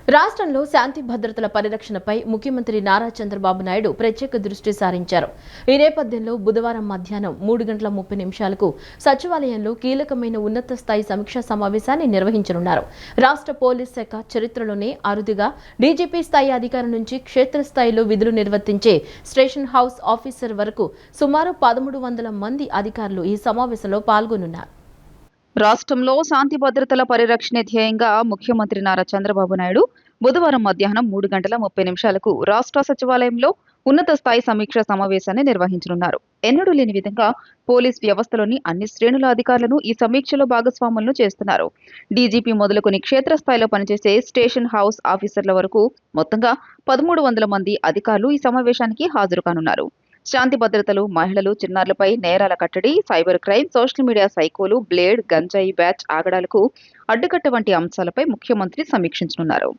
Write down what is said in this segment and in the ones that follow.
రాష్ట్రంలో శాంతి భద్రతల పరిరక్షణపై ముఖ్యమంత్రి నారా చంద్రబాబు నాయుడు ప్రత్యేక దృష్టి సారించారు. ఈ నేపథ్యంలో బుధవారం మధ్యాహ్నం 3:30 సచివాలయంలో కీలకమైన ఉన్నత స్థాయి సమీక్షా సమావేశాన్ని నిర్వహించనున్నారు. రాష్ట్ర పోలీస్ శాఖ చరిత్రలోనే అరుదుగా డీజీపీ స్థాయి అధికారి నుంచి క్షేత్రస్థాయిలో విధులు నిర్వర్తించే స్టేషన్ హౌస్ ఆఫీసర్ వరకు సుమారు 1300 మంది అధికారులు ఈ సమావేశంలో పాల్గొనున్నారు. రాష్ట్రంలో శాంతి భద్రతల పరిరక్షణ ధ్యేయంగా ముఖ్యమంత్రి నారా చంద్రబాబు నాయుడు బుధవారం మధ్యాహ్నం 3:30 రాష్ట్ర సచివాలయంలో ఉన్నత స్థాయి సమీక్షా సమావేశాన్ని నిర్వహించనున్నారు. ఎన్నడూ లేని విధంగా పోలీస్ వ్యవస్థలోని అన్ని శ్రేణుల అధికారులను ఈ సమీక్షలో భాగస్వాములను చేస్తున్నారు. డీజీపీ మొదలుకొని క్షేత్రస్థాయిలో పనిచేసే స్టేషన్ హౌస్ ఆఫీసర్ల వరకు మొత్తంగా 1300 మంది అధికారులు ఈ సమావేశానికి హాజరు కానున్నారు. శాంతి భద్రతలు, మహిళలు, చిన్నారులపై నేరాల కట్టడి, సైబర్ క్రైమ్, సోషల్ మీడియా సైకోలు, బ్లేడ్, గంజాయి బ్యాచ్ ఆగడాలకు అడ్డుకట్ట వంటి అంశాలపై ముఖ్యమంత్రి సమీక్షించనున్నారు.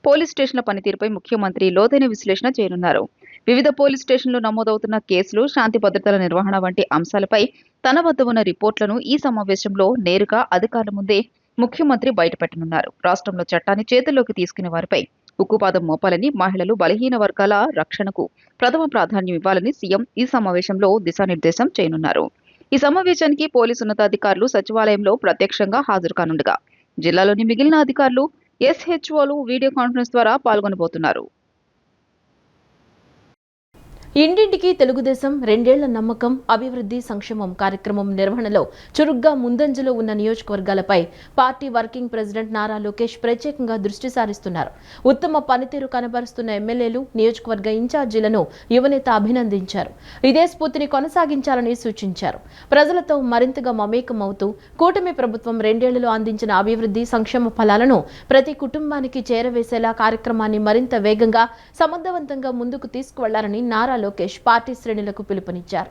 పోలీస్ స్టేషన్ల పనితీరుపై ముఖ్యమంత్రి లోతైన విశ్లేషణ చేయనున్నారు. వివిధ పోలీస్ స్టేషన్లు నమోదవుతున్న కేసులు, శాంతి భద్రతల నిర్వహణ వంటి అంశాలపై తన వద్ద ఉన్న రిపోర్టులను ఈ సమావేశంలో నేరుగా అధికారుల ముందే ముఖ్యమంత్రి బయటపెట్టనున్నారు. రాష్ట్రంలో చట్టాన్ని చేతుల్లోకి తీసుకునే వారిపై ఉక్కుపాదం మోపాలని, మహిళలు, బలహీన వర్గాల రక్షణకు ప్రథమ ప్రాధాన్యం ఇవ్వాలని సీఎం ఈ సమావేశంలో దిశానిర్దేశం చేయనున్నారు. ఈ సమావేశానికి పోలీసు ఉన్నతాధికారులు సచివాలయంలో ప్రత్యక్షంగా హాజరు కానుండగా జిల్లాలోని మిగిలిన అధికారులు, ఎస్హెచ్ఓలు వీడియో కాన్ఫరెన్స్ ద్వారా పాల్గొనబోతున్నారు. ఇంటింటికి తెలుగుదేశం 2 ఏళ్ల నమ్మకం, అభివృద్ధి, సంక్షేమం కార్యక్రమం నిర్వహణలో చురుగ్గా ముందంజలో ఉన్న నియోజకవర్గాలపై party working president Nara Lokesh ప్రత్యేకంగా దృష్టి సారిస్తున్నారు. ఉత్తమ పనితీరు కనబరుస్తున్న ఎమ్మెల్యేలు, నియోజకవర్గ ఇన్ఛార్జీలను యువనేత అభినందించారు. ఇదే స్ఫూర్తిని కొనసాగించాలని సూచించారు. ప్రజలతో మరింతగా మమేకమవుతూ కూటమి ప్రభుత్వం 2 ఏళ్లలో అందించిన అభివృద్ధి, సంక్షేమ ఫలాలను ప్రతి కుటుంబానికి చేరవేసేలా కార్యక్రమాన్ని మరింత వేగంగా, సమర్థవంతంగా ముందుకు తీసుకువెళ్లాలని నారా లోకేష్ పార్టీ శ్రేణులకు పిలుపునిచ్చారు.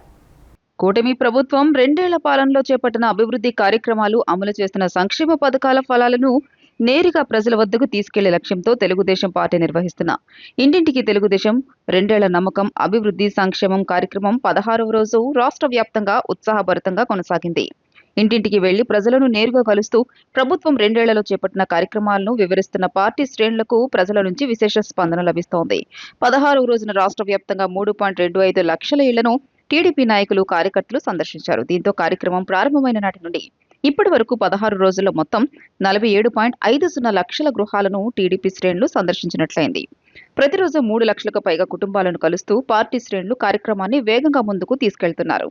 కూటమి ప్రభుత్వం 2 ఏళ్ల పాలనలో చేపట్టిన అభివృద్ధి కార్యక్రమాలు, అమలు చేస్తున్న సంక్షేమ పథకాల ఫలాలను నేరుగా ప్రజల వద్దకు తీసుకెళ్లే లక్ష్యంతో తెలుగుదేశం పార్టీ నిర్వహిస్తున్న ఇంటింటికి తెలుగుదేశం 2 ఏళ్ల నమ్మకం, అభివృద్ధి, సంక్షేమం కార్యక్రమం 16వ రోజు రాష్ట్ర వ్యాప్తంగా ఉత్సాహభరితంగా కొనసాగింది. ఇంటింటికి వెళ్లి ప్రజలను నేరుగా కలుస్తూ ప్రభుత్వం 2 ఏళ్లలో చేపట్టిన కార్యక్రమాలను వివరిస్తున్న పార్టీ శ్రేణులకు ప్రజల నుంచి విశేష స్పందన లభిస్తోంది. 16వ రోజున రాష్ట్ర వ్యాప్తంగా 3.25 లక్షల ఇళ్లను టీడీపీ నాయకులు, కార్యకర్తలు సందర్శించారు. దీంతో కార్యక్రమం ప్రారంభమైన నాటి నుండి ఇప్పటి వరకు 16 రోజుల్లో మొత్తం 47.50 లక్షల గృహాలను టీడీపీ శ్రేణులు సందర్శించినట్లయింది. ప్రతిరోజు 3 లక్షలకు పైగా కుటుంబాలను కలుస్తూ పార్టీ శ్రేణులు కార్యక్రమాన్ని వేగంగా ముందుకు తీసుకెళ్తున్నారు.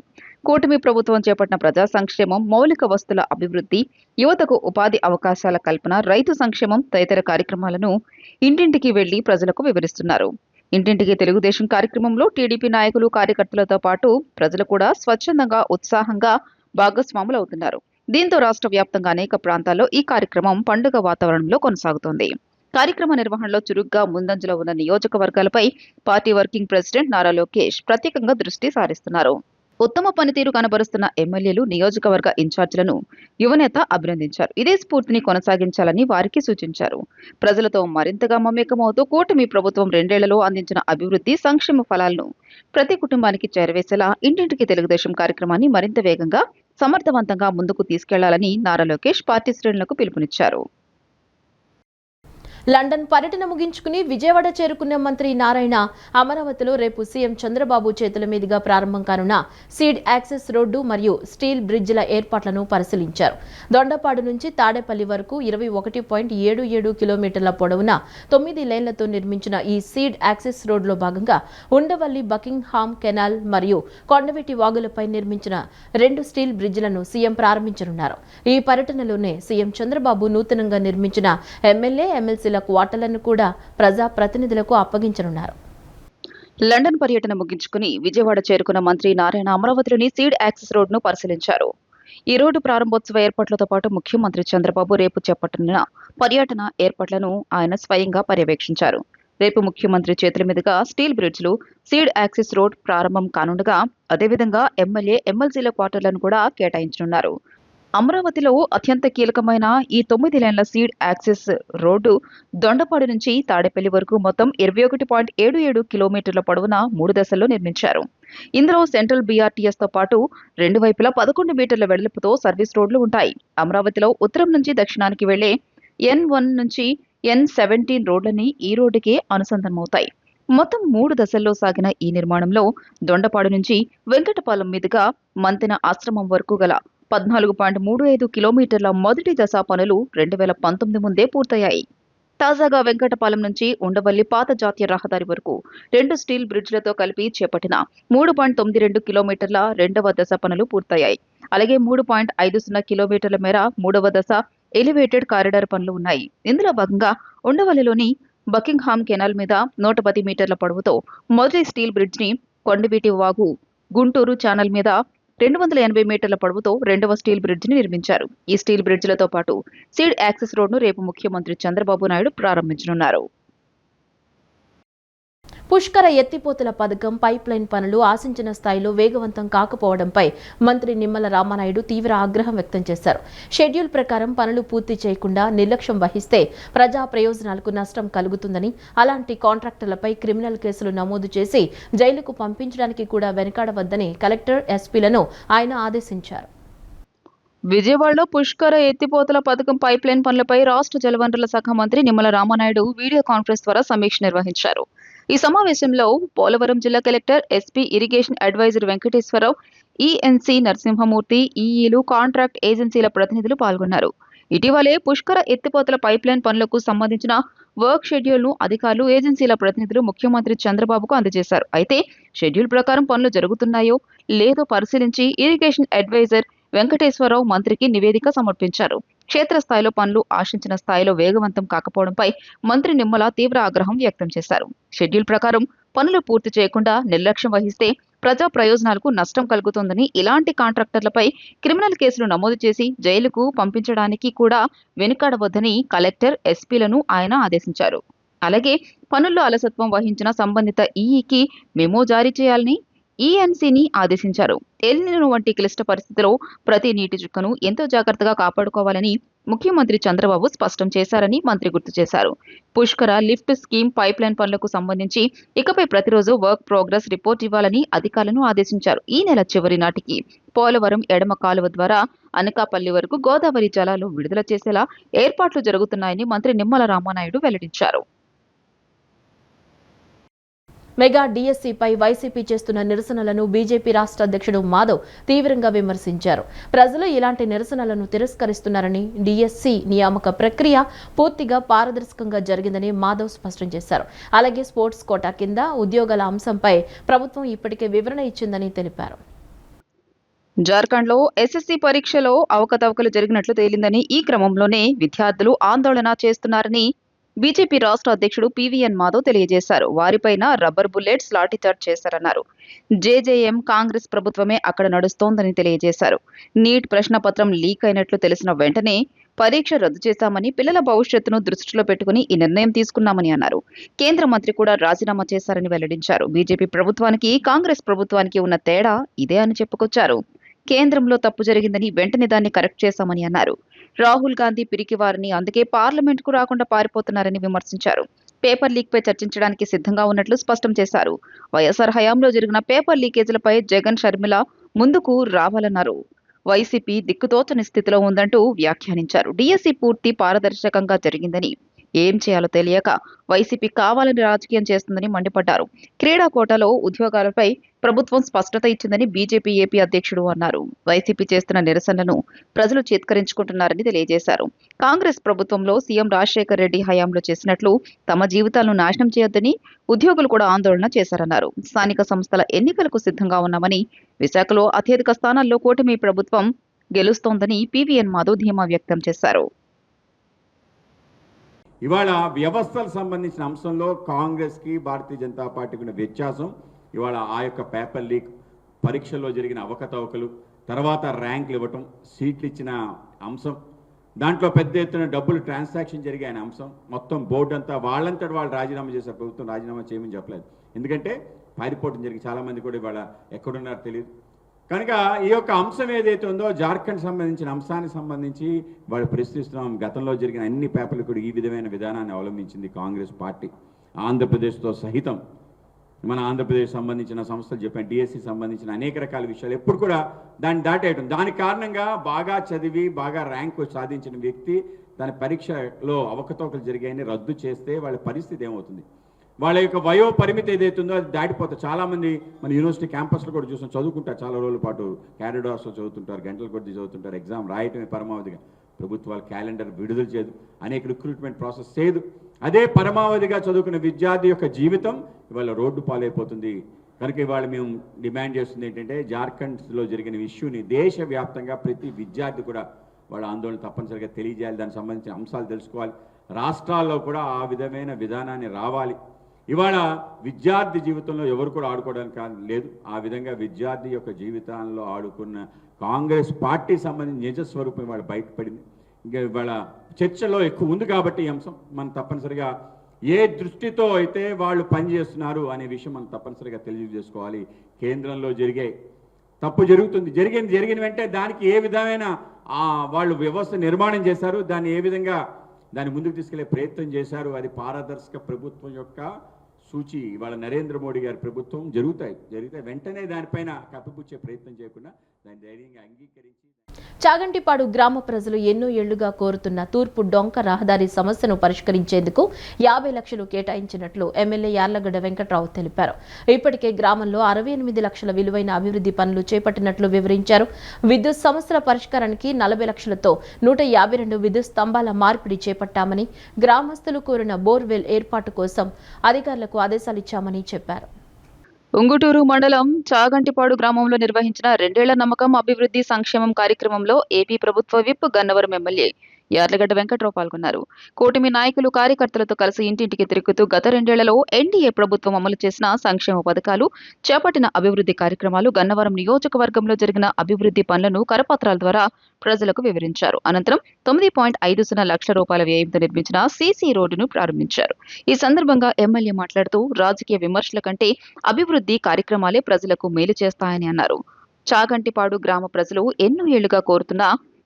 కూటమి ప్రభుత్వం చేపట్టిన ప్రజా సంక్షేమం, మౌలిక వస్తుల అభివృద్ధి, యువతకు ఉపాధి అవకాశాల కల్పన, రైతు సంక్షేమం తదితర కార్యక్రమాలను ఇంటింటికి వెళ్లి ప్రజలకు వివరిస్తున్నారు. ఇంటింటికి తెలుగుదేశం కార్యక్రమంలో టీడీపీ నాయకులు, కార్యకర్తలతో పాటు ప్రజలు కూడా స్వచ్ఛందంగా, ఉత్సాహంగా భాగస్వాములవుతున్నారు. దీంతో రాష్ట్ర వ్యాప్తంగా అనేక ప్రాంతాల్లో ఈ కార్యక్రమం పండుగ వాతావరణంలో కొనసాగుతోంది. కార్యక్రమ నిర్వహణలో చురుగ్గా ముందంజలో ఉన్న నియోజకవర్గాలపై party working president Nara Lokesh ప్రత్యేకంగా దృష్టి సారిస్తున్నారు. ఉత్తమ పనితీరు కనబరుస్తున్న ఎమ్మెల్యేలు, నియోజకవర్గ ఇన్ఛార్జీలను యువనేత అభినందించారు. ఇదే స్ఫూర్తిని కొనసాగించాలని వారికి సూచించారు. ప్రజలతో మరింతగా మమేకమవుతూ కూటమి ప్రభుత్వం 2 ఏళ్లలో అందించిన అభివృద్ధి, సంక్షేమ ఫలాలను ప్రతి కుటుంబానికి చేరవేసేలా ఇంటింటికి తెలుగుదేశం కార్యక్రమాన్ని మరింత వేగంగా, సమర్థవంతంగా ముందుకు తీసుకెళ్లాలని నారా లోకేష్ పార్టీ శ్రేణులకు పిలుపునిచ్చారు. లండన్ పర్యటన ముగించుకుని విజయవాడ చేరుకున్న మంత్రి నారాయణ అమరావతిలో రేపు సీఎం చంద్రబాబు చేతుల మీదుగా ప్రారంభం కానున్న సీడ్ యాక్సెస్ రోడ్డు మరియు స్టీల్ బ్రిడ్జిల ఏర్పాట్లను పరిశీలించారు. దొండపాడు నుంచి తాడేపల్లి వరకు 21.77 కిలోమీటర్ల పొడవున 9 లేన్లతో నిర్మించిన ఈ సీడ్ యాక్సెస్ రోడ్లో భాగంగా ఉండవల్లి, బకింగ్హామ్ కెనాల్ మరియు కొండవీటి వాగులపై నిర్మించిన 2 స్టీల్ బ్రిడ్జిలను సీఎం ప్రారంభించనున్నారు. ఈ పర్యటనలోనే సీఎం చంద్రబాబు నూతనంగా నిర్మించిన ఎమ్మెల్యే, ఎమ్మెల్సీ క్వార్టర్లను కూడా ప్రజా ప్రతినిధులకు అప్పగించనున్నారు. లండన్ పర్యటన ముగించుకుని విజయవాడ చేరుకున్న మంత్రి నారాయణ అమరావతిలోని సీడ్ యాక్సెస్ రోడ్డును పరిశీలించారు. ఈ రోడ్డు ప్రారంభోత్సవ ఏర్పాట్లతో పాటు ముఖ్యమంత్రి చంద్రబాబు రేపు చేపట్టనున్న పర్యటన ఏర్పాట్లను ఆయన స్వయంగా పర్యవేక్షించారు. రేపు ముఖ్యమంత్రి చేతుల మీదుగా స్టీల్ బ్రిడ్జ్లు, సీడ్ యాక్సెస్ రోడ్ ప్రారంభం కానుండగా అదేవిధంగా ఎమ్మెల్యే, ఎమ్మెల్సీల క్వార్టర్లను కూడా కేటాయించనున్నారు. అమరావతిలో అత్యంత కీలకమైన ఈ 9 లేన్ల సీడ్ యాక్సెస్ రోడ్డు దొండపాడు నుంచి తాడేపల్లి వరకు మొత్తం 21.77 కిలోమీటర్ల పొడవున 3 దశల్లో నిర్మించారు. ఇందులో సెంట్రల్ బీఆర్టీఎస్ తో పాటు 2 వైపులా 11 మీటర్ల వెడల్పుతో సర్వీస్ రోడ్లు ఉంటాయి. అమరావతిలో ఉత్తరం నుంచి దక్షిణానికి వెళ్లే N1 నుంచి N17 రోడ్లని ఈ రోడ్డుకే అనుసంధానమవుతాయి. మొత్తం 3 దశల్లో సాగిన ఈ నిర్మాణంలో దొండపాడు నుంచి వెంకటపాలెం మీదుగా మంతెన ఆశ్రమం వరకు గల 14.35 కిలోమీటర్ల మొదటి దశ పనులు 2019 ముందే పూర్తయ్యాయి. తాజాగా వెంకటపాలెం నుంచి ఉండవల్లి పాత జాతీయ రహదారి వరకు 2 స్టీల్ బ్రిడ్జ్లతో కలిపి చేపట్టిన 3.92 కిలోమీటర్ల రెండవ దశ పనులు పూర్తయ్యాయి. అలాగే 3.50 కిలోమీటర్ల మేర మూడవ దశ ఎలివేటెడ్ కారిడార్ పనులు ఉన్నాయి. ఇందులో భాగంగా ఉండవల్లిలోని బకింగ్హామ్ కెనాల్ మీద 110 మీటర్ల పొడవుతో మొదటి స్టీల్ బ్రిడ్జ్ ని, కొండవీటి వాగు గుంటూరు ఛానల్ మీద 280 మీటర్ల పొడవుతో రెండవ స్టీల్ బ్రిడ్జ్ ని నిర్మించారు. ఈ స్టీల్ బ్రిడ్జ్లతో పాటు సీడ్ యాక్సెస్ రోడ్ను రేపు ముఖ్యమంత్రి చంద్రబాబు నాయుడు ప్రారంభించనున్నారు. పుష్కర ఎత్తిపోతల పథకం పైప్లైన్ పనులు ఆశించిన స్థాయిలో వేగవంతం కాకపోవడంపై మంత్రి నిమ్మల రామానాయుడు తీవ్ర ఆగ్రహం వ్యక్తం చేశారు. షెడ్యూల్ ప్రకారం పనులు పూర్తి చేయకుండా నిర్లక్ష్యం వహిస్తే ప్రజా ప్రయోజనాలకు నష్టం కలుగుతుందని, అలాంటి కాంట్రాక్టర్లపై క్రిమినల్ కేసులు నమోదు చేసి జైలుకు పంపించడానికి కూడా వెనకాడవద్దని కలెక్టర్, ఎస్పీలను ఆయన ఆదేశించారు. విజయవాడలో పుష్కర ఎత్తిపోతల పథకం పైప్లైన్ పనులపై రాష్ట్ర జలవనరుల శాఖ మంత్రి నిమ్మల రామానాయుడు వీడియో కాన్ఫరెన్స్ ద్వారా సమీక్ష నిర్వహించారు. ఈ సమావేశంలో పోలవరం జిల్లా collector, SP, irrigation advisor Venkateswara Rao, ENC Narasimhamurthy, ఈఈలు, కాంట్రాక్ట్ ఏజెన్సీల ప్రతినిధులు పాల్గొన్నారు. ఇటీవలే పుష్కర ఎత్తిపోతల పైప్లైన్ పనులకు సంబంధించిన వర్క్ షెడ్యూల్ ను అధికారులు, ఏజెన్సీల ప్రతినిధులు ముఖ్యమంత్రి చంద్రబాబుకు అందజేశారు. అయితే షెడ్యూల్ ప్రకారం పనులు జరుగుతున్నాయో లేదో పరిశీలించి ఇరిగేషన్ అడ్వైజర్ వెంకటేశ్వరరావు మంత్రికి నివేదిక సమర్పించారు. క్షేత్రస్థాయిలో పనులు ఆశించిన స్థాయిలో వేగవంతం కాకపోవడంపై మంత్రి నిమ్మల తీవ్ర ఆగ్రహం వ్యక్తం చేశారు. షెడ్యూల్ ప్రకారం పనులు పూర్తి చేయకుండా నిర్లక్ష్యం వహిస్తే ప్రజా ప్రయోజనాలకు నష్టం కలుగుతుందని, ఇలాంటి కాంట్రాక్టర్లపై క్రిమినల్ కేసులు నమోదు చేసి జైలుకు పంపించడానికి కూడా వెనుకాడవద్దని కలెక్టర్, ఎస్పీలను ఆయన ఆదేశించారు. అలాగే పనుల్లో అలసత్వం వహించిన సంబంధిత ఈఈకి మెమో జారీ చేయాలని ఈఎన్సీని ఆదేశించారు. ఎల్నినో వంటి క్లిష్ట పరిస్థితిలో ప్రతి నీటి చుక్కను ఎంతో జాగ్రత్తగా కాపాడుకోవాలని ముఖ్యమంత్రి చంద్రబాబు స్పష్టం చేశారని మంత్రి గుర్తు చేశారు. పుష్కర లిఫ్ట్ స్కీమ్ పైప్లైన్ పనులకు సంబంధించి ఇకపై ప్రతిరోజు వర్క్ ప్రోగ్రెస్ రిపోర్ట్ ఇవ్వాలని అధికారులను ఆదేశించారు. ఈ నెల చివరి నాటికి పోలవరం ఎడమ కాలువ ద్వారా అనకాపల్లి వరకు గోదావరి జలాలు విడుదల చేసేలా ఏర్పాట్లు జరుగుతున్నాయని మంత్రి నిమ్మల రామానాయుడు వెల్లడించారు. మెగా డిఎస్సీపై వైసీపీ చేస్తున్న నిరసనలను బీజేపీ రాష్ట్ర అధ్యక్షుడు మాధవ్ తీవ్రంగా విమర్శించారు. ప్రజలు ఇలాంటి నిరసనలను తిరస్కరిస్తున్నారని, డిఎస్సీ నియామక ప్రక్రియ పూర్తిగా పారదర్శకంగా జరిగిందని మాధవ్ స్పష్టం చేశారు. అలాగే స్పోర్ట్స్ కోటా కింద ఉద్యోగాల అంశంపై ప్రభుత్వం ఇప్పటికే వివరణ ఇచ్చిందని తెలిపారు. జార్ఖండ్లో ఎస్ఎస్సీ పరీక్షలో అవకతవకలు జరిగినట్లు తేలిందని, ఈ క్రమంలోనే విద్యార్థులు ఆందోళన చేస్తున్నారని బీజేపీ రాష్ట్ర అధ్యక్షుడు పీవీఎన్ మాధవ్ తెలియజేశారు. వారిపైన రబ్బర్ బుల్లెట్స్, లాఠీచార్జ్ చేశారన్నారు. జేజేఎం కాంగ్రెస్ ప్రభుత్వమే అక్కడ నడుస్తోందని తెలియజేశారు. నీట్ ప్రశ్నపత్రం లీక్ అయినట్లు తెలిసిన వెంటనే పరీక్ష రద్దు చేశామని, పిల్లల భవిష్యత్తును దృష్టిలో పెట్టుకుని ఈ నిర్ణయం తీసుకున్నామని అన్నారు. కేంద్ర మంత్రి కూడా రాజీనామా చేశారని వెల్లడించారు. బీజేపీ ప్రభుత్వానికి, కాంగ్రెస్ ప్రభుత్వానికి ఉన్న తేడా ఇదే అని చెప్పుకొచ్చారు. కేంద్రంలో తప్పు జరిగిందని వెంటనే దాన్ని కరెక్ట్ చేశామని అన్నారు. రాహుల్ గాంధీ పిరికివారిని, అందుకే పార్లమెంట్ కు రాకుండా పారిపోతున్నారని విమర్శించారు. పేపర్ లీక్ పై చర్చించడానికి సిద్ధంగా ఉన్నట్లు స్పష్టం చేశారు. వైఎస్ఆర్ హయాంలో జరిగిన పేపర్ లీకేజీలపై జగన్, షర్మిల ముందుకు రావాలన్నారు. వైసీపీ దిక్కుతోచని స్థితిలో ఉందంటూ వ్యాఖ్యానించారు. డిఎస్సీ పూర్తి పారదర్శకంగా జరిగిందని, ఏం చేయాలో తెలియక వైసీపీ కావాలని రాజకీయం చేస్తుందని మండిపడ్డారు. క్రీడా కోటాలో ఉద్యోగాలపై ప్రభుత్వం స్పష్టత ఇచ్చిందని బీజేపీ ఏపీ అధ్యక్షుడు అన్నారు. వైసీపీ చేస్తున్న నిరసనలను ప్రజలు చేత్కరించుకుంటున్నారని తెలియజేశారు. కాంగ్రెస్ ప్రభుత్వంలో సీఎం రాజశేఖర్ రెడ్డి హయాంలో చేసినట్లు తమ జీవితాలను నాశనం చేయొద్దని ఉద్యోగులు కూడా ఆందోళన చేశారన్నారు. స్థానిక సంస్థల ఎన్నికలకు సిద్ధంగా ఉన్నామని, విశాఖలో అత్యధిక స్థానాల్లో కూటమి ప్రభుత్వం గెలుస్తోందని పీవీఎన్ మాధవ్ ధీమా వ్యక్తం చేశారు. ఇవాళ వ్యవస్థలకు సంబంధించిన అంశంలో కాంగ్రెస్కి, భారతీయ జనతా పార్టీకి ఉన్న వ్యత్యాసం ఇవాళ ఆ యొక్క పేపర్ లీక్, పరీక్షల్లో జరిగిన అవకతవకలు, తర్వాత ర్యాంకులు ఇవ్వటం, సీట్లు ఇచ్చిన అంశం, దాంట్లో పెద్ద ఎత్తున డబ్బులు ట్రాన్సాక్షన్ జరిగే అంశం, మొత్తం బోర్డు అంతా వాళ్ళంతటి వాళ్ళు రాజీనామా చేశారు. ప్రభుత్వం రాజీనామా చేయమని చెప్పలేదు. ఎందుకంటే పారిపోవడం జరిగి చాలామంది కూడా ఇవాళ ఎక్కడున్నారో తెలియదు. కనుక ఈ యొక్క అంశం ఏదైతే ఉందో జార్ఖండ్ సంబంధించిన అంశానికి సంబంధించి వాళ్ళు ప్రశ్నిస్తున్నాం. గతంలో జరిగిన అన్ని పేపర్లు కూడా ఈ విధమైన విధానాన్ని అవలంబించింది కాంగ్రెస్ పార్టీ. ఆంధ్రప్రదేశ్తో సహితం మన ఆంధ్రప్రదేశ్ సంబంధించిన సంస్థలు చెప్పాను, డిఎస్సి సంబంధించిన అనేక రకాల విషయాలు ఎప్పుడు కూడా దాన్ని దాటేయటం. దాని కారణంగా బాగా చదివి బాగా ర్యాంకు సాధించిన వ్యక్తి దాని పరీక్షలో అవకతవకలు జరిగాయని రద్దు చేస్తే వాళ్ళ పరిస్థితి ఏమవుతుంది? వాళ్ళ యొక్క వయో పరిమితి ఏదైతుందో అది దాటిపోతుంది. చాలామంది మన యూనివర్సిటీ క్యాంపస్లో కూడా చూసాం, చదువుకుంటారు, చాలా రోజుల పాటు క్యారిడార్స్లో చదువుతుంటారు, గంటల కొద్ది చదువుతుంటారు, ఎగ్జామ్ రాయటమే పరమావధిగా. ప్రభుత్వాలు క్యాలెండర్ విడుదల చేయదు, అనేక రిక్రూట్మెంట్ ప్రాసెస్ చేయదు. అదే పరమావధిగా చదువుకున్న విద్యార్థి యొక్క జీవితం ఇవాళ రోడ్డు పాలైపోతుంది. కనుక ఇవాళ మేము డిమాండ్ చేస్తుంది ఏంటంటే, జార్ఖండ్లో జరిగిన ఇష్యూని దేశవ్యాప్తంగా ప్రతి విద్యార్థి కూడా వాళ్ళ ఆందోళన తప్పనిసరిగా తెలియజేయాలి, దానికి సంబంధించిన అంశాలు తెలుసుకోవాలి. రాష్ట్రాల్లో కూడా ఆ విధమైన విధానాన్ని రావాలి. ఇవాళ విద్యార్థి జీవితంలో ఎవరు కూడా ఆడుకోవడానికి లేదు. ఆ విధంగా విద్యార్థి యొక్క జీవితాల్లో ఆడుకున్న కాంగ్రెస్ పార్టీ సంబంధించిన నిజ స్వరూపం ఇవాళ బయటపడింది. ఇంకా ఇవాళ చర్చలో ఎక్కువ ఉంది కాబట్టి ఈ అంశం మనం తప్పనిసరిగా ఏ దృష్టితో అయితే వాళ్ళు పనిచేస్తున్నారు అనే విషయం మనం తప్పనిసరిగా తెలియజేసుకోవాలి. కేంద్రంలో జరిగే తప్పు జరిగిన వెంటనే దానికి ఏ విధమైన వాళ్ళు వ్యవస్థ నిర్మాణం చేశారు, దాన్ని ఏ విధంగా దాన్ని ముందుకు తీసుకెళ్లే ప్రయత్నం చేశారు, అది పారదర్శక ప్రభుత్వం యొక్క సూచి. ఇవాళ నరేంద్ర మోడీ గారి ప్రభుత్వం జరిగితే వెంటనే దానిపైన కప్పిపుచ్చే ప్రయత్నం చేయకుండా దాన్ని ధైర్యంగా అంగీకరించి. చాగంటిపాడు గ్రామ ప్రజలు ఎన్నో ఏళ్లుగా కోరుతున్న తూర్పు డొంక రహదారి సమస్యను పరిష్కరించేందుకు 50 లక్షలు కేటాయించినట్లు ఎమ్మెల్యే యార్లగడ్డ వెంకట్రావు తెలిపారు. ఇప్పటికే గ్రామంలో 68 లక్షల విలువైన అభివృద్ధి పనులు చేపట్టినట్లు వివరించారు. విద్యుత్ సమస్యల పరిష్కారానికి 40 లక్షలతో 152 విద్యుత్ స్తంభాల మార్పిడి చేపట్టామని, గ్రామస్తులు కోరిన బోర్వెల్ ఏర్పాటు కోసం అధికారులకు ఆదేశాలిచ్చామని చెప్పారు. ఉంగుటూరు మండలం చాగంటిపాడు గ్రామంలో నిర్వహించిన 2 ఏళ్ల నమ్మకం అభివృద్ధి సంక్షేమం కార్యక్రమంలో ఏపీ ప్రభుత్వ విప్ గన్నవరం ఎమ్మెల్యే యార్లగడ్డ వెంకట్రావు పాల్గొన్నారు. కూటమి నాయకులు కార్యకర్తలతో కలిసి ఇంటింటికి తిరుగుతూ గత 2 ఏళ్లలో ఎన్డీఏ ప్రభుత్వం అమలు చేసిన సంక్షేమ పథకాలు, చేపట్టిన అభివృద్ధి కార్యక్రమాలు, గన్నవరం నియోజకవర్గంలో జరిగిన అభివృద్ధి పనులను కరపత్రాల ద్వారా ప్రజలకు వివరించారు. అనంతరం 9.50 లక్షల రూపాయల వ్యయంతో నిర్మించిన సీసీ రోడ్డును ప్రారంభించారు. ఈ సందర్భంగా ఎమ్మెల్యే మాట్లాడుతూ రాజకీయ విమర్శల కంటే అభివృద్ధి కార్యక్రమాలే ప్రజలకు మేలు చేస్తాయని అన్నారు. చాగంటిపాడు గ్రామ ప్రజలు ఎన్నో ఏళ్లుగా కోరుతున్న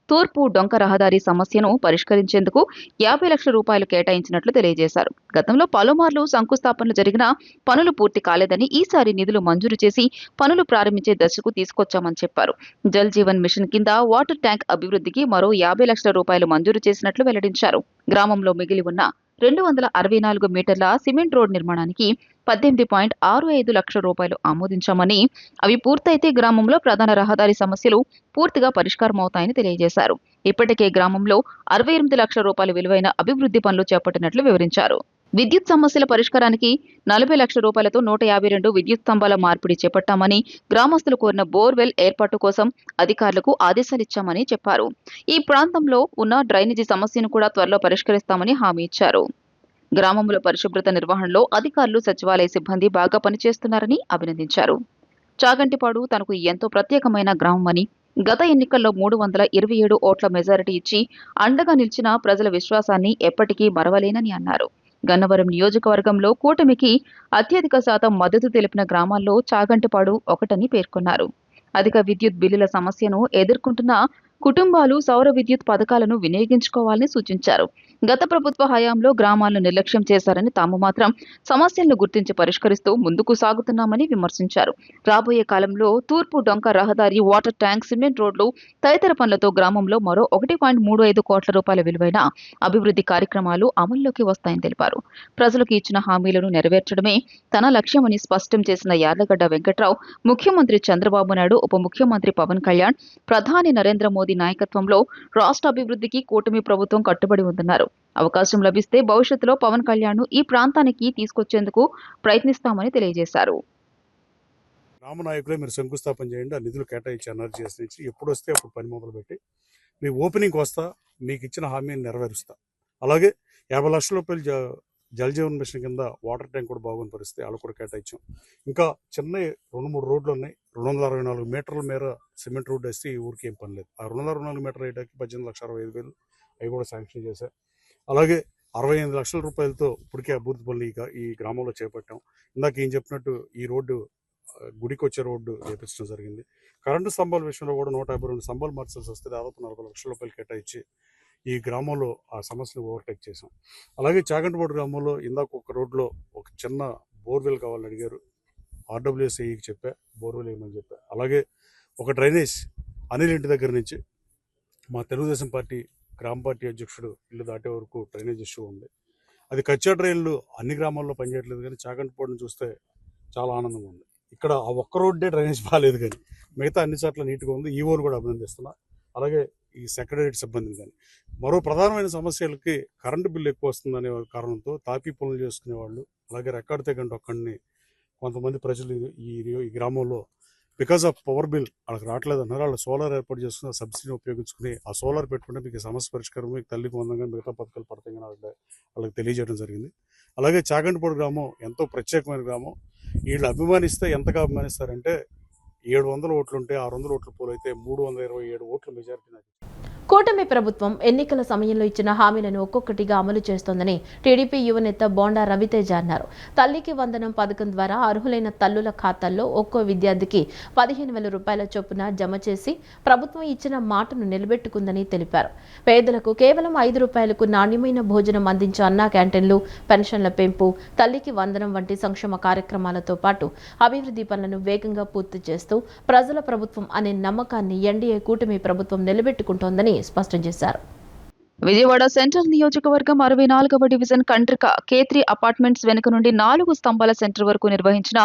తూర్పు డొంక రహదారి సమస్యను పరిష్కరించేందుకు 50 లక్షల రూపాయలు కేటాయించినట్లు తెలియజేశారు. గతంలో పలుమార్లు శంకుస్థాపనలు జరిగినా పనులు పూర్తి కాలేదని, ఈసారి నిధులు మంజూరు చేసి పనులు ప్రారంభించే దశకు తీసుకొచ్చామని చెప్పారు. జల్ జీవన్ మిషన్ కింద వాటర్ ట్యాంక్ అభివృద్ధికి మరో 50 లక్షల రూపాయలు మంజూరు చేసినట్లు వెల్లడించారు. గ్రామంలో మిగిలి ఉన్న 264 మీటర్ల సిమెంట్ రోడ్ నిర్మాణానికి 18.65 లక్షల రూపాయలు ఆమోదించామని, అవి పూర్తయితే గ్రామంలో ప్రధాన రహదారి సమస్యలు పూర్తిగా పరిష్కారమవుతాయని తెలియజేశారు. ఇప్పటికే గ్రామంలో 68 లక్షల రూపాయల విలువైన అభివృద్ధి పనులు చేపట్టినట్లు వివరించారు. విద్యుత్ సమస్యల పరిష్కారానికి 40 లక్షల రూపాయలతో 152 విద్యుత్ స్తంభాల మార్పిడి చేపట్టామని, గ్రామస్తులు కోరిన బోర్వెల్ ఏర్పాటు కోసం అధికారులకు ఆదేశాలిచ్చామని చెప్పారు. ఈ ప్రాంతంలో ఉన్న డ్రైనేజీ సమస్యను కూడా త్వరలో పరిష్కరిస్తామని హామీ ఇచ్చారు. గ్రామంలో పరిశుభ్రత నిర్వహణలో అధికారులు, సచివాలయ సిబ్బంది బాగా పనిచేస్తున్నారని అభినందించారు. చాగంటిపాడు తనకు ఎంతో ప్రత్యేకమైన గ్రామమని, గత ఎన్నికల్లో 327 ఓట్ల మెజారిటీ ఇచ్చి అండగా నిలిచిన ప్రజల విశ్వాసాన్ని ఎప్పటికీ మరవలేనని అన్నారు. గన్నవరం నియోజకవర్గంలో కూటమికి అత్యధిక శాతం మద్దతు తెలిపిన గ్రామాల్లో చాగంటిపాడు ఒకటని పేర్కొన్నారు. అధిక విద్యుత్ బిల్లుల సమస్యను ఎదుర్కొంటున్న కుటుంబాలు సౌర విద్యుత్ పథకాలను వినియోగించుకోవాలని సూచించారు. గత ప్రభుత్వ హయాంలో గ్రామాలను నిర్లక్ష్యం చేశారని, తాము మాత్రం సమస్యలను గుర్తించి పరిష్కరిస్తూ ముందుకు సాగుతున్నామని విమర్శించారు. రాబోయే కాలంలో తూర్పు డొంక రహదారి, వాటర్ ట్యాంక్, సిమెంట్ రోడ్లు తదితర పనులతో గ్రామంలో మరో 1.35 కోట్ల రూపాయల విలువైన అభివృద్ధి కార్యక్రమాలు అమల్లోకి వస్తాయని తెలిపారు. ప్రజలకు ఇచ్చిన హామీలను నెరవేర్చడమే తన లక్ష్యమని స్పష్టం చేసిన యార్లగడ్డ వెంకట్రావు, ముఖ్యమంత్రి చంద్రబాబు నాయుడు, ఉప ముఖ్యమంత్రి పవన్ కళ్యాణ్, ప్రధాని నరేంద్ర మోదీ నాయకత్వంలో రాష్ట్ర అభివృద్ధికి కూటమి ప్రభుత్వం కట్టుబడి ఉందన్నారు. అవకాశం లభిస్తే భవిష్యత్తులో పవన్ కళ్యాణ్ ఈ ప్రాంతానికి తీసుకొచ్చేందుకు ప్రయత్నిస్తామని తెలియజేశారు. గ్రామ నాయకులే మీరు శంకుస్థాపన చేయండి, ఆ నిధులు కేటాయించి ఎనర్జీ నుంచి ఎప్పుడు వస్తే అప్పుడు పని మొదలు పెట్టి మీ ఓపెనింగ్కి వస్తా, మీకు ఇచ్చిన హామీని నెరవేరుస్తా. అలాగే 50 లక్షల రూపాయలు జల్ జీవన్ మిషన్ కింద వాటర్ ట్యాంక్ కూడా బాగున్న పరిస్థితి, వాళ్ళు కూడా కేటాయించాం. ఇంకా చిన్న 2-3 రోడ్లు ఉన్నాయి. 264 మీటర్ల మేర సిమెంట్ రోడ్ వేస్తే ఈ ఊరికి ఏం పని లేదు. ఆ 264 మీటర్లు వేయడానికి 18,65,000 అవి కూడా శాంక్షన్ చేశారు. అలాగే 68 లక్షల రూపాయలతో ఇప్పటికే అభివృద్ధి పనులు ఈ గ్రామంలో చేపట్టాం. ఇందాక ఏం చెప్పినట్టు ఈ రోడ్డు గుడికి వచ్చే రోడ్డు వేపించడం జరిగింది. కరెంటు స్తంభాల విషయంలో కూడా 152 స్తంభాలు మార్చాల్సి వస్తే దాదాపు 40 లక్షల రూపాయలు కేటాయించి ఈ గ్రామంలో ఆ సమస్యను ఓవర్టేక్ చేశాం. అలాగే చాగంటిపాడు గ్రామంలో ఇందాక ఒక రోడ్లో ఒక చిన్న బోర్వెల్ కావాలని అడిగారు. ఆర్డబ్ల్యూఎస్ఐకి చెప్పా, బోర్వెల్ వేయమని చెప్పా. అలాగే ఒక డ్రైనేజ్ అనిల్ ఇంటి దగ్గర నుంచి మా తెలుగుదేశం పార్టీ గ్రామ పార్టీ అధ్యక్షుడు ఇల్లు దాటే వరకు డ్రైనేజ్ ఇష్యూ ఉంది. అది కచ్చా డ్రైన్లు అన్ని గ్రామాల్లో పనిచేయట్లేదు, కానీ చాగంటిపోటును చూస్తే చాలా ఆనందంగా ఉంది. ఇక్కడ ఆ ఒక్క రోడ్డే డ్రైనేజ్ బాగాలేదు, కానీ మిగతా అన్ని చోట్ల నీట్గా ఉంది. ఈవోను కూడా అభినందిస్తున్నా. అలాగే ఈ సెక్రటరియట్ సిబ్బందిని. కానీ మరో ప్రధానమైన సమస్యలకి కరెంటు బిల్లు ఎక్కువ వస్తుందనే కారణంతో తాపీ పనులు చేసుకునే వాళ్ళు, అలాగే రెక్కాడితే గంట ఒక్కడిని కొంతమంది ప్రజలు ఈ గ్రామంలో బికాస్ ఆఫ్ పవర్ బిల్ వాళ్ళకి రావట్లేదు అన్నారు. వాళ్ళు సోలార్ ఏర్పాటు చేసుకుని సబ్సిడీని ఉపయోగించుకుని ఆ సోలార్ పెట్టుకుంటే మీకు సమస్య పరిష్కారం, మీకు తల్లికి వందంగా మిగతా పథకాలు పడతాయి వాళ్ళకి తెలియజేయడం జరిగింది. అలాగే చాగంటిపోడు గ్రామం ఎంతో ప్రత్యేకమైన గ్రామం. వీళ్ళు అభిమానిస్తే ఎంతగా అభిమానిస్తారంటే 700 ఓట్లు ఉంటే 600 ఓట్లు పోలైతే 327 ఓట్ల మెజారిటీ నాకు. కూటమి ప్రభుత్వం ఎన్నికల సమయంలో ఇచ్చిన హామీలను ఒక్కొక్కటిగా అమలు చేస్తోందని టీడీపీ యువనేత బోండా రవితేజ అన్నారు. తల్లికి వందనం పథకం ద్వారా అర్హులైన తల్లుల ఖాతాల్లో ఒక్కో విద్యార్థికి 15,000 రూపాయల చొప్పున జమ చేసి ప్రభుత్వం ఇచ్చిన మాటను నిలబెట్టుకుందని తెలిపారు. పేదలకు కేవలం 5 రూపాయలకు నాణ్యమైన భోజనం అందించే అన్నా క్యాంటీన్లు, పెన్షన్ల పెంపు, తల్లికి వందనం వంటి సంక్షేమ కార్యక్రమాలతో పాటు అభివృద్ధి పనులను వేగంగా పూర్తి చేస్తూ ప్రజల ప్రభుత్వం అనే నమ్మకాన్ని ఎన్డీఏ కూటమి ప్రభుత్వం నిలబెట్టుకుంటోందని స్పష్టం చేశారు. విజయవాడ సెంట్రల్ నియోజకవర్గం 64వ డివిజన్ కండ్రిక K3 అపార్ట్మెంట్స్ వెనుక నుండి 4 స్తంభాల సెంటర్ వరకు నిర్వహించిన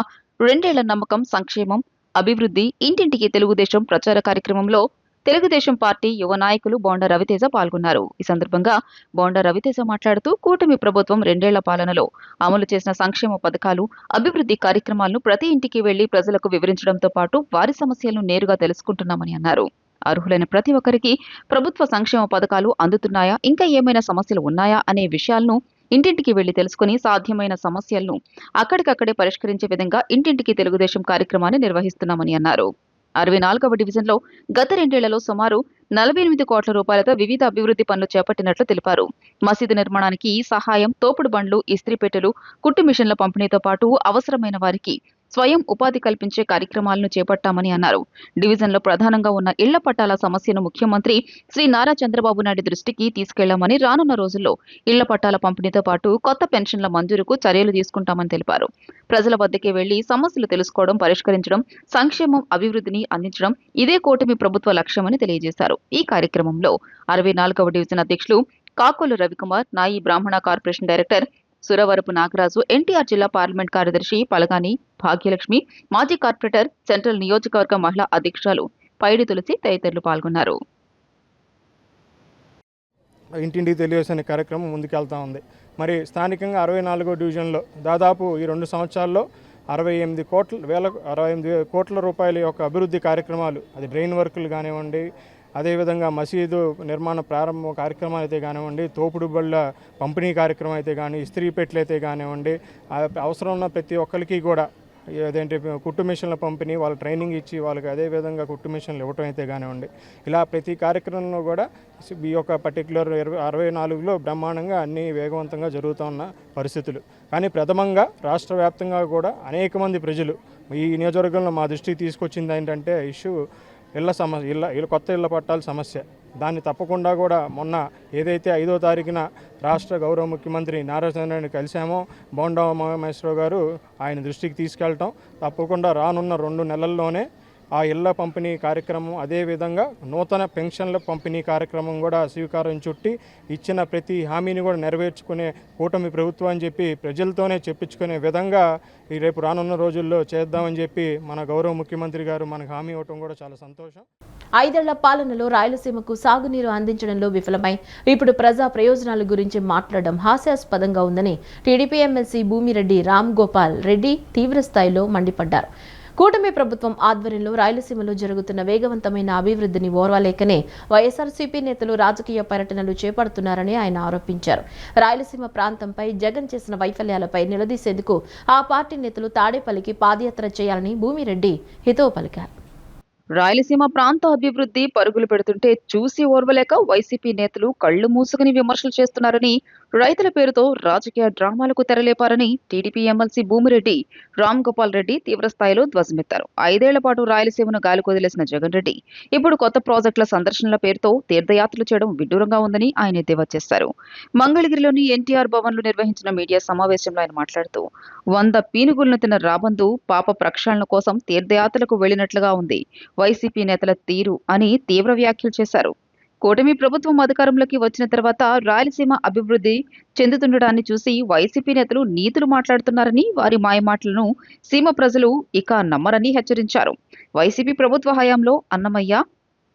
2 ఏళ్ల నమ్మకం, సంక్షేమం, అభివృద్ధి, ఇంటింటికి తెలుగుదేశం ప్రచార కార్యక్రమంలో తెలుగుదేశం పార్టీ యువ నాయకులు బోండా రవితేజ పాల్గొన్నారు. ఈ సందర్భంగా బోండా రవితేజ మాట్లాడుతూ కూటమి ప్రభుత్వం 2 ఏళ్ల పాలనలో అమలు చేసిన సంక్షేమ పథకాలు, అభివృద్ధి కార్యక్రమాలను ప్రతి ఇంటికి వెళ్లి ప్రజలకు వివరించడంతో పాటు వారి సమస్యలను నేరుగా తెలుసుకుంటున్నామని అన్నారు. అర్హులైన ప్రతి ఒక్కరికి ప్రభుత్వ సంక్షేమ పథకాలు అందుతున్నాయా, ఇంకా ఏమైనా సమస్యలు ఉన్నాయా అనే విషయాలను ఇంటింటికి వెళ్లి తెలుసుకుని సాధ్యమైన సమస్యలను అక్కడికక్కడే పరిష్కరించే విధంగా ఇంటింటికి తెలుగుదేశం కార్యక్రమాన్ని నిర్వహిస్తున్నామని అన్నారు. 64వ డివిజన్లో గత 2 ఏళ్లలో సుమారు 48 కోట్ల రూపాయలతో వివిధ అభివృద్ధి పనులు చేపట్టినట్లు తెలిపారు. మసీదు నిర్మాణానికి సహాయం, తోపుడు బండ్లు, ఇస్త్రీ పెట్టెలు, కుట్టు మిషన్ల పంపిణీతో పాటు అవసరమైన వారికి స్వయం ఉపాధి కల్పించే కార్యక్రమాలను చేపట్టామని అన్నారు. డివిజన్లో ప్రధానంగా ఉన్న ఇళ్ల పట్టాల సమస్యను ముఖ్యమంత్రి శ్రీ నారా చంద్రబాబు నాయుడు దృష్టికి తీసుకెళ్లామని, రానున్న రోజుల్లో ఇళ్ల పట్టాల పంపిణీతో పాటు కొత్త పెన్షన్ల మంజూరుకు చర్యలు తీసుకుంటామని తెలిపారు. ప్రజల వద్దకే వెళ్లి సమస్యలు తెలుసుకోవడం, పరిష్కరించడం, సంక్షేమం, అభివృద్ధిని అందించడం ఇదే కూటమి ప్రభుత్వ లక్ష్యమని తెలియజేశారు. ఈ కార్యక్రమంలో 64వ డివిజన్ అధ్యక్షులు కాకోలు రవికుమార్, నాయి బ్రాహ్మణ కార్పొరేషన్ డైరెక్టర్ సురవరపు నాగరాజు, ఎన్టీఆర్ జిల్లా పార్లమెంట్ కార్యదర్శి పలగాని భాగ్యలక్ష్మి, మాజీ కార్పొరేటర్, సెంట్రల్ నియోజకవర్గ మహిళా అధ్యక్షురాలు పైడి తులసి తదితరులు పాల్గొన్నారు. ఇంటింటికి తెలియజేసే అనే కార్యక్రమం ముందుకెళ్తా ఉంది. మరి స్థానికంగా 64వ డివిజన్లో దాదాపు ఈ 2 సంవత్సరాల్లో 68 కోట్ల రూపాయల యొక్క అభివృద్ధి కార్యక్రమాలు, అది డ్రైన్ వర్కులు కానివ్వండి, అదేవిధంగా మసీదు నిర్మాణ ప్రారంభ కార్యక్రమాలు అయితే కానివ్వండి, తోపుడు బళ్ళ పంపిణీ కార్యక్రమం అయితే కానీ, ఇస్త్రీ పెట్టెలు అయితే కానివ్వండి, అవసరం ఉన్న ప్రతి ఒక్కరికి కూడా అదేంటి కుట్టు మిషన్ల పంపిణీ, వాళ్ళ ట్రైనింగ్ ఇచ్చి వాళ్ళకి అదేవిధంగా కుట్టు మిషన్లు ఇవ్వటం అయితే కానివ్వండి, ఇలా ప్రతి కార్యక్రమంలో కూడా ఈ యొక్క పర్టికులర్ 64లో బ్రహ్మాండంగా అన్నీ వేగవంతంగా జరుగుతున్న పరిస్థితులు. కానీ ప్రథమంగా రాష్ట్ర వ్యాప్తంగా కూడా అనేక మంది ప్రజలు ఈ నియోజకవర్గంలో మా దృష్టికి తీసుకొచ్చింది ఏంటంటే ఇష్యూ కొత్త ఇళ్ల పట్టాల సమస్య. దాన్ని తప్పకుండా కూడా మొన్న ఏదైతే 5వ తారీఖున రాష్ట్ర గౌరవ ముఖ్యమంత్రి నారా చంద్రబాబు కలిశామో, బోండా ఉమామహేశ్వరరావు గారు ఆయన దృష్టికి తీసుకెళ్ళటం, తప్పకుండా రానున్న 2 నెలల్లోనే ఆ ఇళ్ల పంపిణీ కార్యక్రమం, అదేవిధంగా నూతన పెన్షన్ల పంపిణీ కార్యక్రమం కూడా శ్రీకారం చుట్టి ఇచ్చిన ప్రతి హామీని కూడా నెరవేర్చుకునే కూటమి ప్రభుత్వం అని చెప్పి ప్రజలతోనే చెప్పించుకునే విధంగా ఈ రేపు రానున్న రోజుల్లో చేద్దామని చెప్పి మన గౌరవ ముఖ్యమంత్రి గారు మనకు హామీ ఇవ్వటం కూడా చాలా సంతోషం. 5 ఏళ్ల పాలనలో రాయలసీమకు సాగునీరు అందించడంలో విఫలమై ఇప్పుడు ప్రజా ప్రయోజనాల గురించి మాట్లాడడం హాస్యాస్పదంగా ఉందని టీడీపీ ఎమ్మెల్సీ భూమిరెడ్డి రామ్ గోపాల్ రెడ్డి తీవ్రస్థాయిలో మండిపడ్డారు. కూటమి ప్రభుత్వం ఆధ్వర్యంలో రాయలసీమలో జరుగుతున్న వేగవంతమైన అభివృద్ధిని ఓర్వలేకనే వైఎస్ఆర్సీపీ నేతలు రాజకీయ పర్యటనలు చేపడుతున్నారని ఆయన ఆరోపించారు. రాయలసీమ ప్రాంతంపై జగన్ చేసిన వైఫల్యాలపై నిలదీసేందుకు ఆ పార్టీ నేతలు తాడేపల్లికి పాదయాత్ర చేయాలని భూమిరెడ్డి హితవు పలికారు. రాయలసీమ ప్రాంత అభివృద్ధి పరుగులు పెడుతుంటే చూసి ఓర్వలేక వైసీపీ నేతలు కళ్లు మూసుకుని విమర్శలు చేస్తున్నారని, రైతుల పేరుతో రాజకీయ డ్రామాలకు తెరలేపారని టీడీపీ ఎమ్మెల్సీ భూమిరెడ్డి రామ్ గోపాల్ రెడ్డి తీవ్రస్థాయిలో ధ్వజమెత్తారు. 5 ఏళ్ల పాటు రాయలసీమను గాలికొదిలేసిన జగన్ రెడ్డి ఇప్పుడు కొత్త ప్రాజెక్టుల సందర్శనల పేరుతో తీర్థయాత్రలు చేయడం విడ్డూరంగా ఉందని ఆయన ఎద్దేవా చేశారు. మంగళగిరిలోని ఎన్టీఆర్ భవన్లో నిర్వహించిన మీడియా సమావేశంలో ఆయన మాట్లాడుతూ 100 పీనుగులను తిన్న రాబందు పాప ప్రక్షాళన కోసం తీర్థయాత్రలకు వెళ్లినట్లుగా ఉంది వైసీపీ నేతల తీరు అని తీవ్ర వ్యాఖ్యలు చేశారు. కూటమి ప్రభుత్వం అధికారంలోకి వచ్చిన తర్వాత రాయలసీమ అభివృద్ధి చెందుతుండడాన్ని చూసి వైసీపీ నేతలు నీతులు మాట్లాడుతున్నారని, వారి మాయమాటలను సీమ ప్రజలు ఇక నమ్మరని హెచ్చరించారు. వైసీపీ ప్రభుత్వ హయాంలో అన్నమయ్య,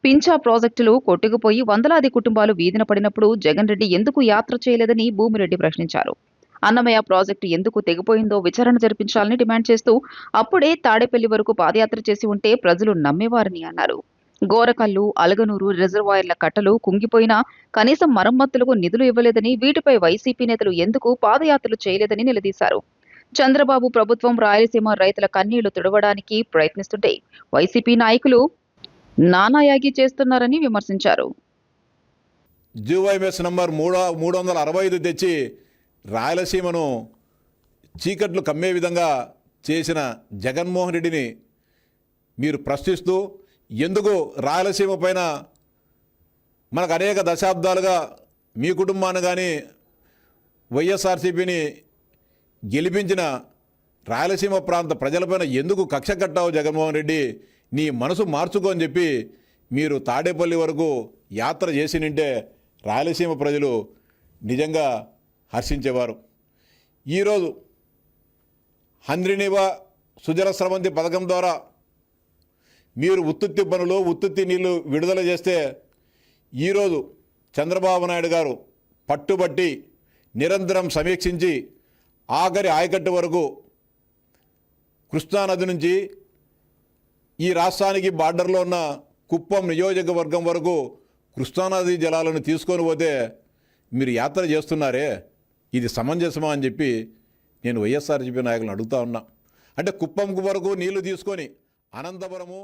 పింఛా ప్రాజెక్టులు కొట్టుకుపోయి వందలాది కుటుంబాలు వీధిన పడినప్పుడు జగన్ రెడ్డి ఎందుకు యాత్ర చేయలేదని భూమిరెడ్డి ప్రశ్నించారు. అన్నమయ్య ప్రాజెక్టు ఎందుకు తెగిపోయిందో విచారణ జరిపించాలని డిమాండ్ చేస్తూ అప్పుడే తాడేపల్లి వరకు పాదయాత్ర చేసి ఉంటే ప్రజలు నమ్మేవారని అన్నారు. గోరకల్లు, అలగనూరు రిజర్వాయర్ల కట్టలు కుంగిపోయినా కనీసం మరమ్మతులకు నిధులు ఇవ్వలేదని, వీటిపై వైసీపీ నేతలు ఎందుకు పాదయాత్రలు చేయలేదని నిలదీశారు. చంద్రబాబు ప్రభుత్వం రాయలసీమ రైతుల కన్నీళ్లు తుడవడానికి ప్రయత్నిస్తుంటే వైసీపీ నాయకులు నానాయాగి చేస్తున్నారని విమర్శించారు. జీవోఎంఎస్ నంబర్ 365 తెచ్చి రాయలసీమను చీకట్లు కమ్మే విధంగా చేసిన జగన్మోహన్ రెడ్డిని మీరు ప్రశ్నిస్తూ, ఎందుకు రాయలసీమ పైన మనకు అనేక దశాబ్దాలుగా మీ కుటుంబాన్ని కానీ వైఎస్ఆర్సీపీని గెలిపించిన రాయలసీమ ప్రాంత ప్రజలపైన ఎందుకు కక్ష కట్టావు జగన్మోహన్ రెడ్డి, నీ మనసు మార్చుకో అని చెప్పి మీరు తాడేపల్లి వరకు యాత్ర చేసి నింటే రాయలసీమ ప్రజలు నిజంగా హర్షించేవారు. ఈరోజు హంద్రినివా సుజల స్రవంతి పథకం ద్వారా మీరు ఉత్తుత్తి పనులు, ఉత్తుత్తి నీళ్లు విడుదల చేస్తే ఈరోజు చంద్రబాబు నాయుడు గారు పట్టుబట్టి నిరంతరం సమీక్షించి ఆఖరి ఆయకట్టు వరకు కృష్ణానది నుంచి ఈ రాష్ట్రానికి బార్డర్లో ఉన్న కుప్పం నియోజకవర్గం వరకు కృష్ణానది జలాలను తీసుకొని పోతే మీరు యాత్ర చేస్తున్నారే, ఇది సమంజసమా అని చెప్పి నేను వైఎస్ఆర్సీపీ నాయకులను అడుగుతా ఉన్నా. అంటే కుప్పంకు వరకు నీళ్లు తీసుకొని అనంతపురము.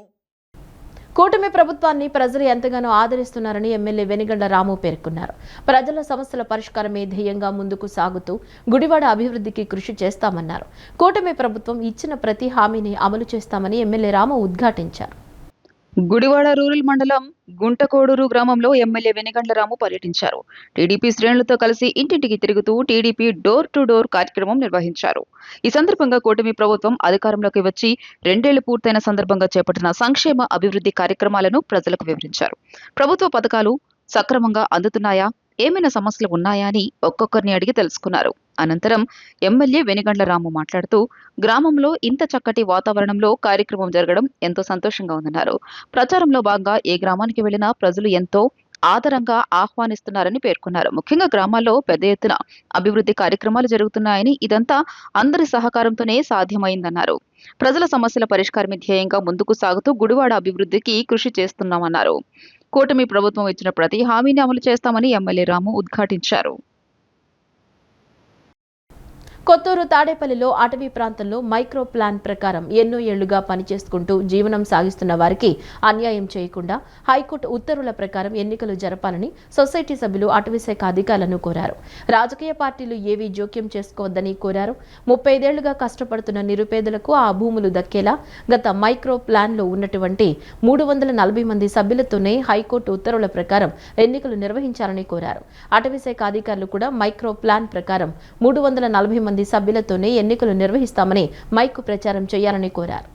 కూటమి ప్రభుత్వాన్ని ప్రజలు ఎంతగానో ఆదరిస్తున్నారని ఎమ్మెల్యే వెనిగండ్ల రాము పేర్కొన్నారు. ప్రజల సమస్యల పరిష్కారమే ధ్యేయంగా ముందుకు సాగుతూ గుడివాడ అభివృద్ధికి కృషి చేస్తామన్నారు. కూటమి ప్రభుత్వం ఇచ్చిన ప్రతి హామీని అమలు చేస్తామని ఎమ్మెల్యే రాము ఉద్ఘాటించారు. గుడివాడ రూరల్ మండలం గుంటకోడూరు గ్రామంలో ఎమ్మెల్యే వెనిగండ్ల రాము పర్యటించారు. టీడీపీ శ్రేణులతో కలిసి ఇంటింటికి తిరుగుతూ టీడీపీ డోర్ టు డోర్ కార్యక్రమం నిర్వహించారు. ఈ సందర్భంగా కూటమి ప్రభుత్వం అధికారంలోకి వచ్చి 2 ఏళ్లు పూర్తయిన సందర్భంగా చేపట్టిన సంక్షేమ అభివృద్ధి కార్యక్రమాలను ప్రజలకు వివరించారు. ప్రభుత్వ పథకాలు సక్రమంగా అందుతున్నాయా, ఏమైనా సమస్యలు ఉన్నాయా అని ఒక్కొక్కరిని అడిగి తెలుసుకున్నారు. అనంతరం ఎమ్మెల్యే వెనిగండ్ల రాము మాట్లాడుతూ గ్రామంలో ఇంత చక్కటి వాతావరణంలో కార్యక్రమం జరగడం ఎంతో సంతోషంగా ఉందన్నారు. ప్రచారంలో భాగంగా ఏ గ్రామానికి వెళ్లినా ప్రజలు ఎంతో ఆదరంగా ఆహ్వానిస్తున్నారని పేర్కొన్నారు. ముఖ్యంగా గ్రామాల్లో పెద్ద ఎత్తున అభివృద్ధి కార్యక్రమాలు జరుగుతున్నాయని, ఇదంతా అందరి సహకారంతోనే సాధ్యమైందన్నారు. ప్రజల సమస్యల పరిష్కారమే ధ్యేయంగా ముందుకు సాగుతూ గుడివాడ అభివృద్ధికి కృషి చేస్తున్నామన్నారు. కూటమి ప్రభుత్వం ఇచ్చిన ప్రతి హామీని అమలు చేస్తామని ఎమ్మెల్యే రాము ఉద్ఘాటించారు. కొత్తూరు తాడేపల్లిలో అటవీ ప్రాంతంలో మైక్రో ప్లాన్ ప్రకారం ఎన్నో ఏళ్లుగా పనిచేసుకుంటూ జీవనం సాగిస్తున్న వారికి అన్యాయం చేయకుండా హైకోర్టు ఉత్తర్వుల ప్రకారం ఎన్నికలు జరపాలని సొసైటీ సభ్యులు అటవీశాఖ అధికారులను కోరారు. రాజకీయ పార్టీలు ఏవీ జోక్యం చేసుకోవద్దని కోరారు. 35 ఏళ్లుగా కష్టపడుతున్న నిరుపేదలకు ఆ భూములు దక్కేలా గత మైక్రో ప్లాన్లో ఉన్నటువంటి 340 మంది సభ్యులతోనే హైకోర్టు ఉత్తర్వుల ప్రకారం ఎన్నికలు నిర్వహించాలని కోరారు. అటవీశాఖ అధికారులు కూడా మైక్రో ప్లాన్ ప్రకారం 340 మంది సభ్యులతోనే ఎన్నికలు నిర్వహిస్తామని మైకు ప్రచారం చేయాలని కోరారు.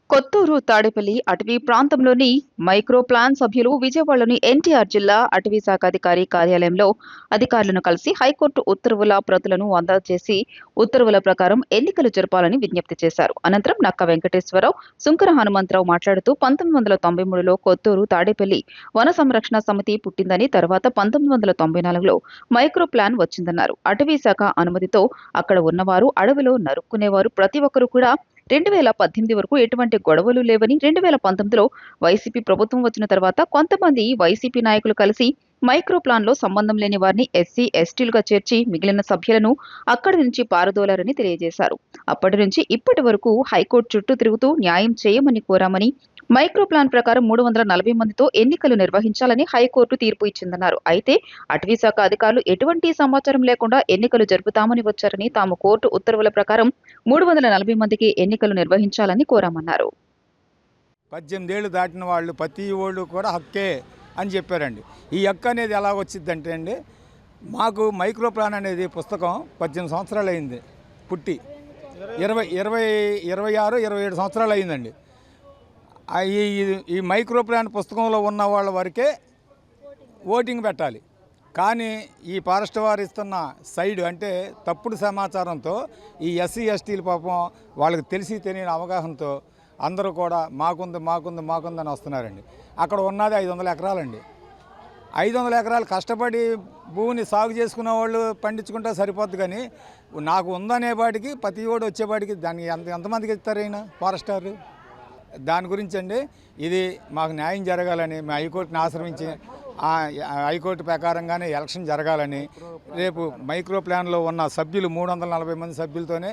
కొత్తూరు తాడేపల్లి అటవీ ప్రాంతంలోని మైక్రో ప్లాన్ సభ్యులు విజయవాడలోని ఎన్టీఆర్ జిల్లా అటవీ శాఖ అధికారి కార్యాలయంలో అధికారులను కలిసి హైకోర్టు ఉత్తర్వుల ప్రతులను అందజేసి ఉత్తర్వుల ప్రకారం ఎన్నికలు జరపాలని విజ్ఞప్తి చేశారు. అనంతరం నక్క వెంకటేశ్వరరావు, సుంకర హనుమంతరావు మాట్లాడుతూ 1993లో కొత్తూరు తాడేపల్లి వన సంరక్షణ సమితి పుట్టిందని, తర్వాత 1994లో మైక్రో ప్లాన్ వచ్చిందన్నారు. అటవీ శాఖ అనుమతితో అక్కడ ఉన్నవారు, అడవిలో నరుక్కునేవారు ప్రతి ఒక్కరూ కూడా 2018 వరకు ఎటువంటి గొడవలు లేవని, 2019లో వైసీపీ ప్రభుత్వం వచ్చిన తర్వాత కొంతమంది వైసీపీ నాయకులు కలిసి మైక్రో ప్లాన్లో సంబంధం లేని వారిని ఎస్సీ, ఎస్టీలుగా చేర్చి మిగిలిన సభ్యులను అక్కడి నుంచి పారదోలారని తెలియజేశారు. అప్పటి నుంచి ఇప్పటి వరకు హైకోర్టు చుట్టూ తిరుగుతూ న్యాయం చేయమని కోరామని, మైక్రో ప్లాన్ ప్రకారం 340 మందితో ఎన్నికలు నిర్వహించాలని హైకోర్టు తీర్పు ఇచ్చిందన్నారు. అయితే అటవీ శాఖ అధికారులు ఎటువంటి సమాచారం లేకుండా ఎన్నికలు జరుపుతామని వచ్చారని, తాము కోర్టు ఉత్తర్వుల ప్రకారం 340 మందికి ఎన్నికలు నిర్వహించాలని కోరామన్నారు. 18 ఏళ్ళు దాటిన వాళ్ళు ప్రతి ఓళ్ళు కూడా హక్కే అని చెప్పారండి. ఈ హక్కు అనేది ఎలా వచ్చిందంటే అండి, మాకు మైక్రో ప్లాన్ అనేది పుస్తకం 18 సంవత్సరాలు అయింది పుట్టి, 26, 27 సంవత్సరాలు అయిందండి. ఈ మైక్రో ప్లాన్ పుస్తకంలో ఉన్న వాళ్ళ వరకే ఓటింగ్ పెట్టాలి. కానీ ఈ ఫారెస్ట్ వారు ఇస్తున్న సైడ్ అంటే తప్పుడు సమాచారంతో ఈ ఎస్సీ ఎస్టీలు పాపం వాళ్ళకి తెలిసి తెలియని అవగాహనతో అందరూ కూడా మాకుందని వస్తున్నారండి. అక్కడ ఉన్నది 500 ఎకరాలండి. 500 ఎకరాలు కష్టపడి భూమిని సాగు చేసుకునే వాళ్ళు పండించుకుంటే సరిపోద్ది. కానీ నాకు ఉందనేవాడికి ప్రతి ఓడు వచ్చేవాడికి దానికి ఎంతమందికి ఇస్తారు అయినా ఫారెస్టారు? దాని గురించి అండి ఇది మాకు న్యాయం జరగాలని మేము హైకోర్టుని ఆశ్రమించి ఆ హైకోర్టు ప్రకారంగానే ఎలక్షన్ జరగాలని రేపు మైక్రో ప్లాన్లో ఉన్న సభ్యులు 340 మంది సభ్యులతోనే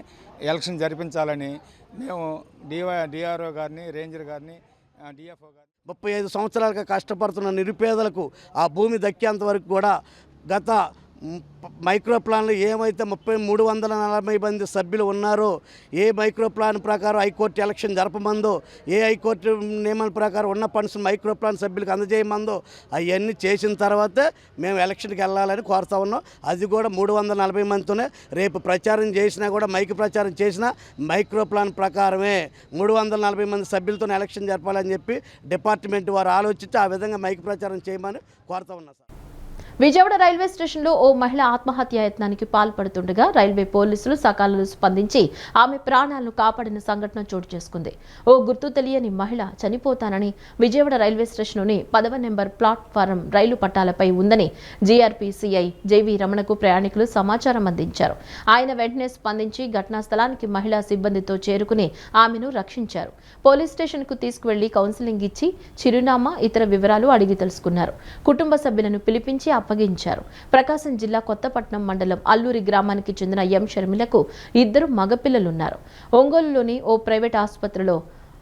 ఎలక్షన్ జరిపించాలని మేము డిఆర్ఓ గారిని, రేంజర్ గారిని, డిఎఫ్ఓ గారిని 35 సంవత్సరాలుగా కష్టపడుతున్న నిరుపేదలకు ఆ భూమి దక్కేంత వరకు కూడా గత మైక్రో ప్లాన్లో ఏమైతే 340 మంది సభ్యులు ఉన్నారో, ఏ మైక్రో ప్లాన్ ప్రకారం హైకోర్టు ఎలక్షన్ జరపమందో, ఏ హైకోర్టు నియమాల ప్రకారం ఉన్న ఫండ్స్ మైక్రో ప్లాన్ సభ్యులకు అందజేయమందో అవన్నీ చేసిన తర్వాతే మేము ఎలక్షన్కి వెళ్ళాలని కోరుతా ఉన్నాం. అది కూడా 340 మందితోనే రేపు ప్రచారం చేసినా కూడా మైక్ ప్రచారం చేసినా మైక్రో ప్లాన్ ప్రకారమే 340 మంది సభ్యులతో ఎలక్షన్ జరపాలని చెప్పి డిపార్ట్మెంట్ వారు ఆలోచించి ఆ విధంగా మైక్ ప్రచారం చేయమని కోరుతా ఉన్నాం సార్. విజయవాడ రైల్వే స్టేషన్లో ఓ మహిళ ఆత్మహత్యాయత్నానికి పాల్పడుతుండగా రైల్వే పోలీసులు సకాలంలో స్పందించి ఆమె ప్రాణాలను కాపాడిన సంఘటన చోటు చేసుకుంది. ఓ గుర్తు తెలియని మహిళ చనిపోతానని విజయవాడ రైల్వే స్టేషన్లోని 10వ నెంబర్ ప్లాట్ఫారం రైలు పట్టాలపై ఉందని జీఆర్పీ సిఐ జేవి రమణకు ప్రయాణికులు సమాచారం అందించారు. ఆయన వెంటనే స్పందించి ఘటనా స్థలానికి మహిళా సిబ్బందితో చేరుకుని ఆమెను రక్షించారు. పోలీస్ స్టేషన్కు తీసుకువెళ్లి కౌన్సిలింగ్ ఇచ్చి చిరునామా, ఇతర వివరాలు అడిగి తెలుసుకున్నారు. కుటుంబ సభ్యులను పిలిపించి అప్పగించారు. ప్రకాశం జిల్లా కొత్తపట్నం మండలం అల్లూరి గ్రామానికి చెందిన ఎం షర్మిలకు 2 మగపిల్లలున్నారు. ఒంగోలులోని ఓ ప్రైవేట్ ఆసుపత్రిలో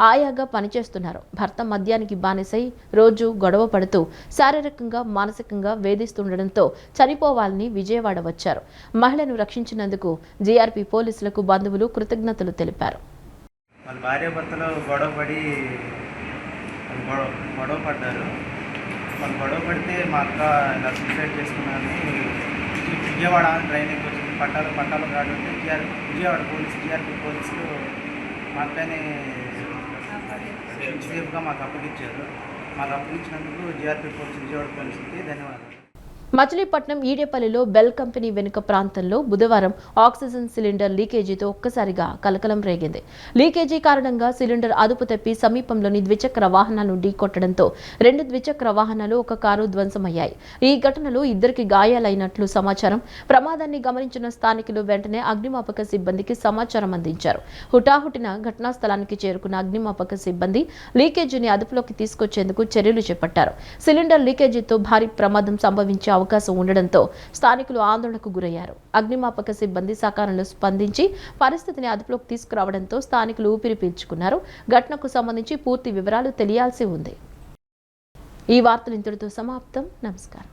ఆయాగా పనిచేస్తున్నారు. భర్త మద్యానికి బానిసై రోజు గొడవ పడుతూ శారీరకంగా, మానసికంగా వేధిస్తుండటంతో చనిపోవాలని విజయవాడ వచ్చారు. మహిళను రక్షించినందుకు జీఆర్పీ పోలీసులకు బంధువులు కృతజ్ఞతలు తెలిపారు. వాళ్ళ భార్య భర్తలు గొడవ పడ్డారు. వాళ్ళు గొడవ పడితే మా అక్క ఇలా సూసైడ్ చేసుకున్నారని విజయవాడ ట్రైన్ ఎక్కి వచ్చింది. పట్టాలు కాబట్టి విజయవాడ జీఆర్పీ పోలీసులు మా అక్కని సేఫ్గా మాకు అప్పగించారు. మాకు అప్పగించినందుకు జీఆర్పీ పోలీసు, విజయవాడ పోలీసులకి ధన్యవాదాలు. మచిలీపట్నం ఈడేపల్లిలో బెల్ కంపెనీ వెనుక ప్రాంతంలో బుధవారం ఆక్సిజన్ సిలిండర్ లీకేజీతో ఒక్కసారిగా కలకలం రేగింది. లీకేజీ కారణంగా సిలిండర్ అదుపు తప్పి సమీపంలోని ద్విచక్ర వాహనాలను ఢీకొట్టడంతో 2 ద్విచక్ర వాహనాలు, ఒక కారు ధ్వంసమయ్యాయి. ఈ ఘటనలో 2కి గాయాలైనట్లు సమాచారం. ప్రమాదాన్ని గమనించిన స్థానికులు వెంటనే అగ్నిమాపక సిబ్బందికి సమాచారం అందించారు. హుటాహుటిన ఘటనా స్థలానికి చేరుకున్న అగ్నిమాపక సిబ్బంది లీకేజీని అదుపులోకి తీసుకొచ్చేందుకు చర్యలు చేపట్టారు. సిలిండర్ లీకేజీతో భారీ ప్రమాదం సంభవించే అవకాశం ఉండడంతో స్థానికులు ఆందోళనకు గురయ్యారు. అగ్నిమాపక సిబ్బంది సకాలంలో స్పందించి పరిస్థితిని అదుపులోకి తీసుకురావడంతో స్థానికులు ఊపిరి పీల్చుకున్నారు. ఘటనకు సంబంధించి పూర్తి వివరాలు తెలియాల్సి ఉంది. ఈ వార్తలు ఇంతటితో సమాప్తం. నమస్కారం.